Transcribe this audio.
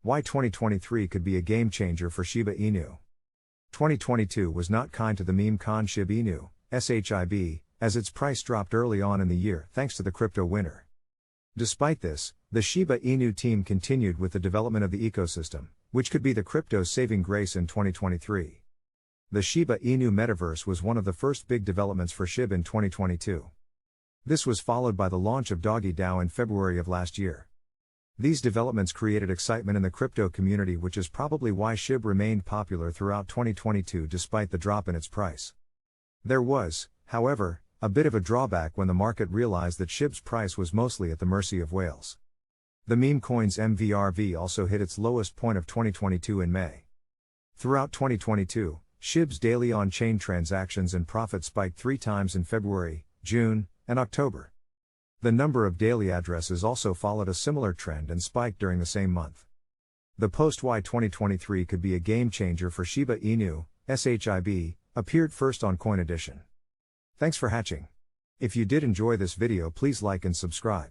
Why 2023 could be a game changer for Shiba Inu. 2022 was not kind to the meme coin Shiba Inu, SHIB, as its price dropped early on in the year thanks to the crypto winter. Despite this, the Shiba Inu team continued with the development of the ecosystem, which could be the crypto's saving grace in 2023. The Shiba Inu metaverse was one of the first big developments for SHIB in 2022. This was followed by the launch of Doggy DAO in February of last year. These developments created excitement in the crypto community, which is probably why SHIB remained popular throughout 2022 despite the drop in its price. There was, however, a bit of a drawback when the market realized that SHIB's price was mostly at the mercy of whales. The meme coin's MVRV also hit its lowest point of 2022 in May. Throughout 2022, SHIB's daily on-chain transactions and profit spiked 3 times in February, June, and October. The number of daily addresses also followed a similar trend and spiked during the same month. The post why 2023 could be a game changer for Shiba Inu, SHIB, appeared first on Coin Edition. Thanks for hatching. If you did enjoy this video, please like and subscribe.